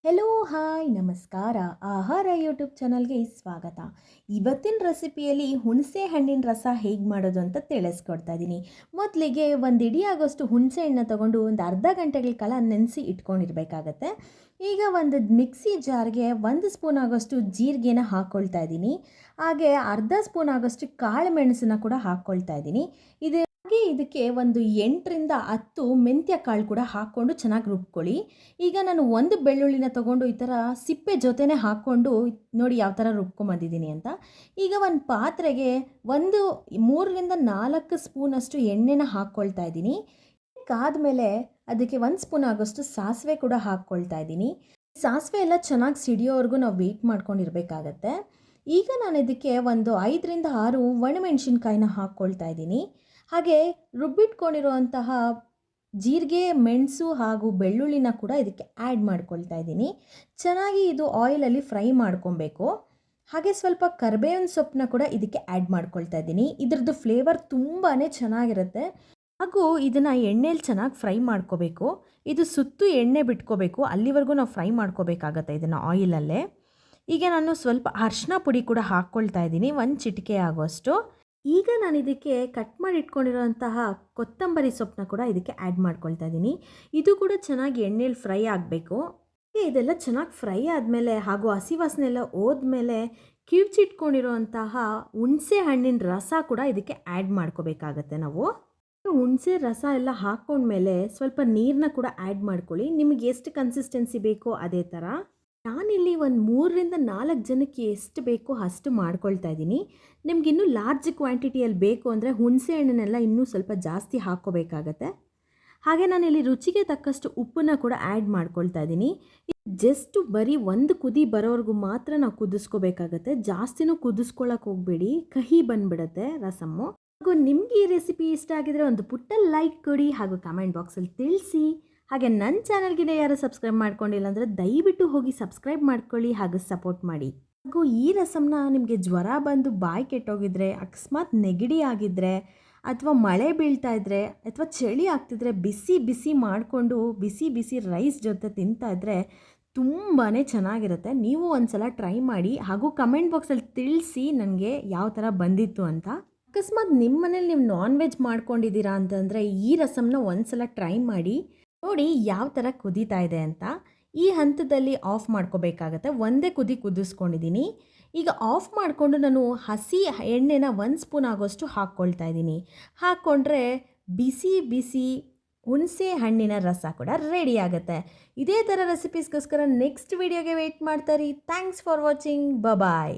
Hello hi ನಮಸ್ಕಾರ. ಆಹಾರ YouTube ಚಾನಲ್ಗೆ ಸ್ವಾಗತ. ಇವತ್ತಿನ ರೆಸಿಪಿಯಲ್ಲಿ ಹುಣಸೆ ಹಣ್ಣಿನ ರಸ ಹೇಗೆ ಮಾಡೋದು ಅಂತ ತಿಳಿಸ್ಕೊಡ್ತಾ ಇದ್ದೀನಿ. ಮೊದಲಿಗೆ ಒಂದು ಇಡೀ ಆಗೋಷ್ಟು ಹುಣಸೆ ಹಣ್ಣನ್ನ ತೊಗೊಂಡು ಒಂದು ಅರ್ಧ ಗಂಟೆಗಳ ಕಾಲ ನೆನೆಸಿ ಇಟ್ಕೊಂಡಿರಬೇಕಾಗತ್ತೆ. ಈಗ ಒಂದು ಮಿಕ್ಸಿ ಜಾರ್ಗೆ 1 ಸ್ಪೂನ್ ಆಗೋಷ್ಟು ಜೀರಿಗೆನ ಹಾಕ್ಕೊಳ್ತಾ ಇದ್ದೀನಿ. ಹಾಗೆ ಅರ್ಧ ಸ್ಪೂನ್ ಆಗೋಷ್ಟು ಕಾಳು ಮೆಣಸನ್ನ ಕೂಡ ಹಾಕ್ಕೊಳ್ತಾ ಇದ್ದೀನಿ. ಹಾಗೆ ಇದಕ್ಕೆ ಒಂದು 8ರಿಂದ 10 ಮೆಂತ್ಯ ಕಾಳು ಕೂಡ ಹಾಕ್ಕೊಂಡು ಚೆನ್ನಾಗಿ ರುಬ್ಕೊಳ್ಳಿ. ಈಗ ನಾನು ಒಂದು ಬೆಳ್ಳುಳ್ಳಿನ ತೊಗೊಂಡು ಈ ಥರ ಸಿಪ್ಪೆ ಜೊತೆನೇ ಹಾಕ್ಕೊಂಡು ನೋಡಿ ಯಾವ ಥರ ರುಬ್ಕೊಂಬಂದಿದ್ದೀನಿ ಅಂತ. ಈಗ ಒಂದು ಪಾತ್ರೆಗೆ ಒಂದು 3ರಿಂದ 4 ಸ್ಪೂನಷ್ಟು ಎಣ್ಣೆನ ಹಾಕ್ಕೊಳ್ತಾ ಇದ್ದೀನಿ. ಕಾದ್ಮೇಲೆ ಅದಕ್ಕೆ 1 ಸ್ಪೂನ್ ಆಗೋಷ್ಟು ಸಾಸಿವೆ ಕೂಡ ಹಾಕ್ಕೊಳ್ತಾ ಇದ್ದೀನಿ. ಸಾಸಿವೆ ಎಲ್ಲ ಚೆನ್ನಾಗಿ ಸಿಡಿಯೋವರೆಗೂ ನಾವು ವೆಯ್ಟ್ ಮಾಡ್ಕೊಂಡಿರಬೇಕಾಗತ್ತೆ. ಈಗ ನಾನು ಇದಕ್ಕೆ ಒಂದು 5ರಿಂದ 6 ಒಣಮೆಣಸಿನ್ಕಾಯಿನ ಹಾಕ್ಕೊಳ್ತಾ ಇದ್ದೀನಿ. ಹಾಗೆ ರುಬ್ಬಿಟ್ಕೊಂಡಿರುವಂತಹ ಜೀರಿಗೆ, ಮೆಣಸು ಹಾಗೂ ಬೆಳ್ಳುಳ್ಳಿನ ಕೂಡ ಇದಕ್ಕೆ ಆ್ಯಡ್ ಮಾಡ್ಕೊಳ್ತಾ ಇದ್ದೀನಿ. ಚೆನ್ನಾಗಿ ಇದು ಆಯಿಲಲ್ಲಿ ಫ್ರೈ ಮಾಡ್ಕೊಬೇಕು. ಹಾಗೆ ಸ್ವಲ್ಪ ಕರಿಬೇವಿನ ಸೊಪ್ಪನ್ನ ಕೂಡ ಇದಕ್ಕೆ ಆ್ಯಡ್ ಮಾಡ್ಕೊಳ್ತಾ ಇದ್ದೀನಿ. ಇದ್ರದ್ದು ಫ್ಲೇವರ್ ತುಂಬಾ ಚೆನ್ನಾಗಿರುತ್ತೆ. ಹಾಗೂ ಇದನ್ನು ಎಣ್ಣೆಲಿ ಚೆನ್ನಾಗಿ ಫ್ರೈ ಮಾಡ್ಕೋಬೇಕು. ಇದು ಸುತ್ತು ಎಣ್ಣೆ ಬಿಟ್ಕೋಬೇಕು, ಅಲ್ಲಿವರೆಗೂ ನಾವು ಫ್ರೈ ಮಾಡ್ಕೋಬೇಕಾಗತ್ತೆ ಇದನ್ನು ಆಯಿಲಲ್ಲೇ. ಈಗ ನಾನು ಸ್ವಲ್ಪ ಅರಿಶಿನ ಪುಡಿ ಕೂಡ ಹಾಕ್ಕೊಳ್ತಾ ಇದ್ದೀನಿ, 1 ಚಿಟಿಕೆ ಆಗೋಷ್ಟು. ಈಗ ನಾನು ಇದಕ್ಕೆ ಕಟ್ ಮಾಡಿ ಇಟ್ಕೊಂಡಿರೋಂತಹ ಕೊತ್ತಂಬರಿ ಸೊಪ್ಪನ್ನ ಕೂಡ ಇದಕ್ಕೆ ಆ್ಯಡ್ ಮಾಡ್ಕೊಳ್ತಾ ಇದ್ದೀನಿ. ಇದು ಕೂಡ ಚೆನ್ನಾಗಿ ಎಣ್ಣೆಲಿ ಫ್ರೈ ಆಗಬೇಕು. ಇದೆಲ್ಲ ಚೆನ್ನಾಗಿ ಫ್ರೈ ಆದಮೇಲೆ ಹಾಗೂ ಹಸಿ ವಾಸನೆ ಎಲ್ಲ ಹೋದ್ಮೇಲೆ ಕಿವುಚಿಟ್ಕೊಂಡಿರೋಂತಹ ಹುಣಸೆ ಹಣ್ಣಿನ ರಸ ಕೂಡ ಇದಕ್ಕೆ ಆ್ಯಡ್ ಮಾಡ್ಕೋಬೇಕಾಗತ್ತೆ ನಾವು. ಹುಣಸೆ ರಸ ಎಲ್ಲ ಹಾಕ್ಕೊಂಡ್ಮೇಲೆ ಸ್ವಲ್ಪ ನೀರನ್ನ ಕೂಡ ಆ್ಯಡ್ ಮಾಡ್ಕೊಳ್ಳಿ. ನಿಮಗೆ ಎಷ್ಟು ಕನ್ಸಿಸ್ಟೆನ್ಸಿ ಬೇಕೋ ಅದೇ ಥರ. ನಾನಿಲ್ಲಿ ಒಂದು 3ರಿಂದ 4 ಜನಕ್ಕೆ ಎಷ್ಟು ಬೇಕೋ ಅಷ್ಟು ಮಾಡ್ಕೊಳ್ತಾ ಇದ್ದೀನಿ. ನಿಮಗಿನ್ನೂ ಲಾರ್ಜ್ ಕ್ವಾಂಟಿಟಿಯಲ್ಲಿ ಬೇಕು ಅಂದರೆ ಹುಣಸೆ ಹಣ್ಣನ್ನೆಲ್ಲ ಇನ್ನೂ ಸ್ವಲ್ಪ ಜಾಸ್ತಿ ಹಾಕ್ಕೋಬೇಕಾಗತ್ತೆ. ಹಾಗೆ ನಾನಿಲ್ಲಿ ರುಚಿಗೆ ತಕ್ಕಷ್ಟು ಉಪ್ಪನ್ನ ಕೂಡ ಆ್ಯಡ್ ಮಾಡ್ಕೊಳ್ತಾ ಇದ್ದೀನಿ. ಜಸ್ಟ್ ಬರೀ ಒಂದು ಕುದಿ ಬರೋವರೆಗೂ ಮಾತ್ರ ನಾವು ಕುದಿಸ್ಕೋಬೇಕಾಗತ್ತೆ. ಜಾಸ್ತಿನೂ ಕುದಿಸ್ಕೊಳ್ಳೋಕೆ ಹೋಗಬೇಡಿ, ಕಹಿ ಬಂದುಬಿಡುತ್ತೆ ರಸಮ್ಮು. ಹಾಗೂ ನಿಮಗೆ ಈ ರೆಸಿಪಿ ಇಷ್ಟ ಆಗಿದರೆ ಒಂದು ಪುಟ್ಟ ಲೈಕ್ ಕೊಡಿ ಹಾಗೂ ಕಮೆಂಟ್ ಬಾಕ್ಸಲ್ಲಿ ತಿಳಿಸಿ. ಹಾಗೆ ನನ್ನ ಚಾನಲ್ಗೆ ಯಾರು ಸಬ್ಸ್ಕ್ರೈಬ್ ಮಾಡ್ಕೊಂಡಿಲ್ಲ ಅಂದರೆ ದಯವಿಟ್ಟು ಹೋಗಿ ಸಬ್ಸ್ಕ್ರೈಬ್ ಮಾಡ್ಕೊಳ್ಳಿ ಹಾಗೂ ಸಪೋರ್ಟ್ ಮಾಡಿ. ಹಾಗೂ ಈ ರಸಮ್ನ ನಿಮಗೆ ಜ್ವರ ಬಂದು ಬಾಯಿ ಕೆಟ್ಟೋಗಿದ್ರೆ, ಅಕಸ್ಮಾತ್ ನೆಗಡಿ ಆಗಿದ್ದರೆ, ಅಥವಾ ಮಳೆ ಬೀಳ್ತಾ ಇದ್ದರೆ, ಅಥವಾ ಚಳಿ ಆಗ್ತಿದ್ರೆ ಬಿಸಿ ಬಿಸಿ ಮಾಡಿಕೊಂಡು ಬಿಸಿ ಬಿಸಿ ರೈಸ್ ಜೊತೆ ತಿಂತಾ ಇದ್ದರೆ ತುಂಬಾ ಚೆನ್ನಾಗಿರುತ್ತೆ. ನೀವು ಒಂದು ಸಲ ಟ್ರೈ ಮಾಡಿ ಹಾಗೂ ಕಮೆಂಟ್ ಬಾಕ್ಸಲ್ಲಿ ತಿಳಿಸಿ ನನಗೆ ಯಾವ ಥರ ಬಂದಿತ್ತು ಅಂತ. ಅಕಸ್ಮಾತ್ ನಿಮ್ಮ ಮನೇಲಿ ನೀವು ನಾನ್ ವೆಜ್ ಮಾಡ್ಕೊಂಡಿದ್ದೀರಾ ಅಂತಂದರೆ ಈ ರಸಮ್ನ ಒಂದು ಸಲ ಟ್ರೈ ಮಾಡಿ ನೋಡಿ ಯಾವ ಥರ ಕುದೀತಾ ಇದೆ ಅಂತ. ಈ ಹಂತದಲ್ಲಿ ಆಫ್ ಮಾಡ್ಕೋಬೇಕಾಗತ್ತೆ. ಒಂದೇ ಕುದಿ ಕುದಿಸ್ಕೊಂಡಿದ್ದೀನಿ. ಈಗ ಆಫ್ ಮಾಡಿಕೊಂಡು ನಾನು ಹಸಿ ಎಣ್ಣೆನ 1 ಸ್ಪೂನ್ ಆಗೋಷ್ಟು ಹಾಕ್ಕೊಳ್ತಾ ಇದ್ದೀನಿ. ಹಾಕ್ಕೊಂಡ್ರೆ ಬಿಸಿ ಬಿಸಿ ಹುಣಸೆ ಹಣ್ಣಿನ ರಸ ಕೂಡ ರೆಡಿ ಆಗುತ್ತೆ. ಇದೇ ಥರ ರೆಸಿಪೀಸ್ಗೋಸ್ಕರ ನೆಕ್ಸ್ಟ್ ವಿಡಿಯೋಗೆ ವೆಯ್ಟ್ ಮಾಡ್ತಾರೆ. Thanks for watching. ಬಾಯ್.